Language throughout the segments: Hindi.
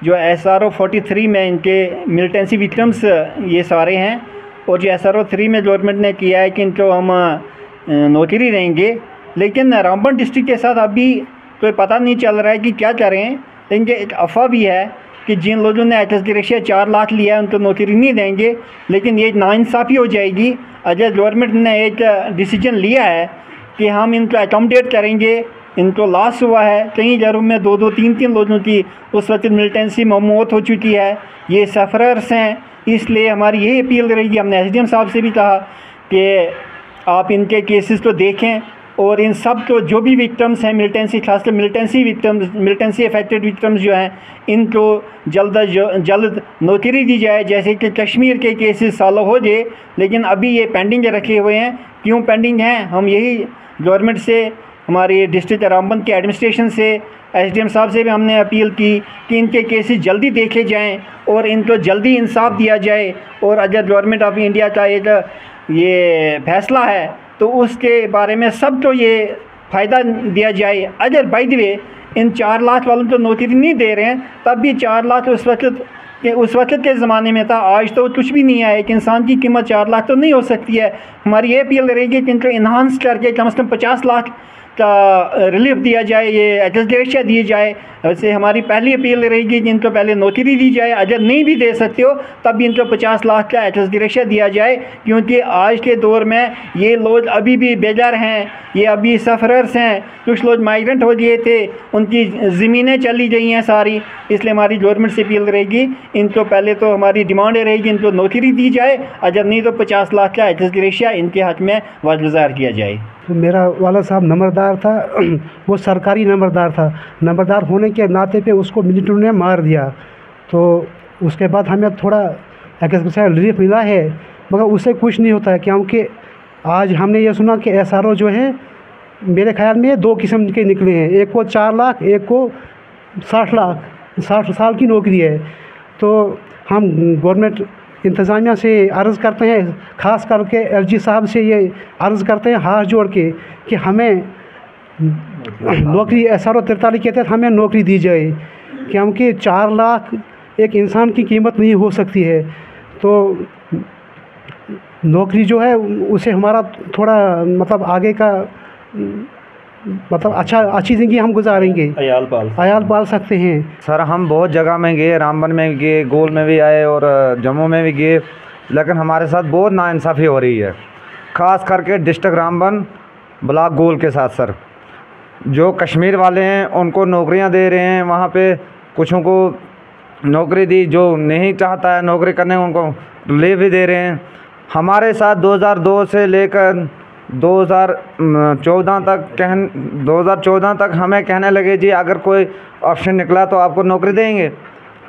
जो SRO 43 में इनके मिलिटेंसी विक्टिम्स ये सारे हैं, और जो SRO 3 में गवर्नमेंट ने किया है कि इनको हम नौकरी देंगे, लेकिन रामबन डिस्ट्रिक्ट के साथ अभी तो पता नहीं चल रहा है कि क्या करें। लेकिन एक अफवाह भी है कि जिन लोगों ने HSD ग्रेशिया 4 लाख लिया है उनको नौकरी नहीं देंगे, लेकिन ये नाइंसाफ़ी हो जाएगी अगर गवर्नमेंट ने एक डिसीजन लिया है कि हम इनको अकोमोडेट करेंगे। इनको लॉस हुआ है, कई घरों में 2-2, 3-3 लोगों की उस वक्त मिलिटेंसी में मौत हो चुकी है, ये सफ़रर्स हैं। इसलिए हमारी यही अपील रहेगी, हमने SDM साहब से भी कहा कि आप इनके केसेस को देखें और इन सब को जो भी विक्टिम्स हैं मिलिटेंसी, खासकर मिलिटेंसी अफेक्टेड विक्टिम्स जो हैं, इनको जल्द नौकरी दी जाए। जैसे कि कश्मीर के केसेस सॉल्व हो जाए, लेकिन अभी ये पेंडिंग रखे हुए हैं। क्यों पेंडिंग हैं? हम यही गवर्नमेंट से, हमारी डिस्ट्रिक्ट रामबन के एडमिनिस्ट्रेशन से, SDM साहब से भी हमने अपील की कि इनके केसेस जल्दी देखे जाएं और इनको जल्दी इंसाफ दिया जाए। और अगर गवर्नमेंट ऑफ इंडिया का एक ये फैसला है तो उसके बारे में सबको ये फ़ायदा दिया जाए। अगर बाय द वे इन 4 लाख वालों को नौकरी नहीं दे रहे हैं, तब भी 4 लाख उस वक्त के ज़माने में था, आज तो कुछ भी नहीं है। एक इंसान की कीमत 4 लाख तो नहीं हो सकती है। हमारी ये अपील रहेगी कि इनको इन्हांस करके कम से कम 50 लाख का रिलीफ दिया जाए, ये HSD ग्रेशिया दी जाए। वैसे हमारी पहली अपील रहेगी कि इनको पहले नौकरी दी जाए, अगर नहीं भी दे सकते हो तब भी इनको 50 लाख का HSD ग्रेशिया दिया जाए, क्योंकि आज के दौर में ये लोग अभी भी बेघर हैं, ये अभी सफ़रर्स हैं। कुछ लोग माइग्रेंट हो गए थे, उनकी ज़मीनें चली गई हैं सारी। इसलिए हमारी गवर्नमेंट से अपील रहेगी, इनको पहले तो हमारी डिमांड रहेगी इनको नौकरी दी जाए, अगर नहीं तो 50 लाख का HSD ग्रेशिया इनके हक़ में वाज़ किया जाए। तो मेरा वाला साहब नंबरदार था, वो सरकारी नंबरदार था। नंबरदार होने के नाते पे उसको मिलिट्री ने मार दिया। तो उसके बाद हमें थोड़ा रिलीफ मिला है, मगर उससे कुछ नहीं होता है, क्योंकि आज हमने ये सुना कि SRO जो है मेरे ख्याल में 2 किस्म के निकले हैं, एक को 4 लाख, एक को 60 लाख, 60 साल की नौकरी है। तो हम गवर्नमेंट इंतज़ामिया से अर्ज़ करते हैं, ख़ास करके LG साहब से ये अर्ज़ करते हैं हाथ जोड़ के कि हमें नौकरी SRO 43 के तहत हमें नौकरी दी जाए, क्योंकि 4 लाख एक इंसान की कीमत नहीं हो सकती है। तो नौकरी जो है उसे हमारा थोड़ा मतलब आगे का मतलब अच्छी ज़िंदगी हम गुजारेंगे, अयाल पाल सकते हैं। सर हम बहुत जगह में गए, रामबन में गए, गोल में भी आए और जम्मू में भी गए, लेकिन हमारे साथ बहुत नाइंसाफ़ी हो रही है, ख़ास करके डिस्ट्रिक्ट रामबन ब्लॉक गोल के साथ। सर जो कश्मीर वाले हैं उनको नौकरियां दे रहे हैं, वहाँ पे कुछों को नौकरी दी, जो नहीं चाहता है नौकरी करने उनको ले भी दे रहे हैं। हमारे साथ 2002 से लेकर 2014 तक हमें कहने लगे जी अगर कोई ऑप्शन निकला तो आपको नौकरी देंगे,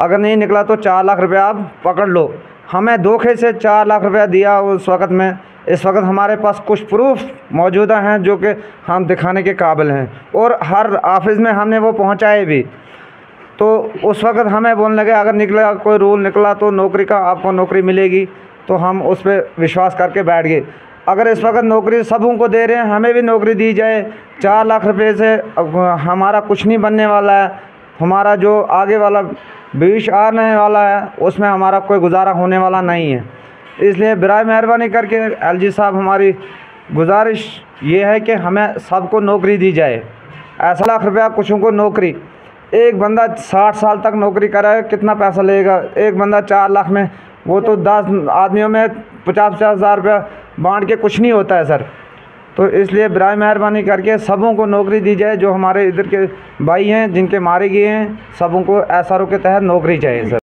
अगर नहीं निकला तो 4 लाख रुपया आप पकड़ लो। हमें धोखे से 4 लाख रुपया दिया उस वक़्त में। इस वक्त हमारे पास कुछ प्रूफ मौजूदा हैं जो कि हम दिखाने के काबिल हैं, और हर ऑफिस में हमने वो पहुंचाए भी। तो उस वक्त हमें बोलने लगे अगर निकला कोई रूल निकला तो नौकरी का आपको नौकरी मिलेगी, तो हम उस पर विश्वास करके बैठ गए। अगर इस वक्त नौकरी सबों को दे रहे हैं, हमें भी नौकरी दी जाए। 4 लाख रुपए से हमारा कुछ नहीं बनने वाला है, हमारा जो आगे वाला भविष्य आने वाला है उसमें हमारा कोई गुजारा होने वाला नहीं है। इसलिए बराए मेहरबानी करके LG साहब हमारी गुजारिश ये है कि हमें सबको नौकरी दी जाए। ऐसा लाख रुपया कुछों को नौकरी, एक बंदा 60 साल तक नौकरी करे कितना पैसा लेगा? एक बंदा 4 लाख में, वो तो 10 आदमियों में 50-50 हज़ार रुपया बांट के कुछ नहीं होता है सर। तो इसलिए बराए मेहरबानी करके सबों को नौकरी दी जाए। जो हमारे इधर के भाई हैं जिनके मारे गए हैं, सबों को SRO के तहत नौकरी चाहिए सर।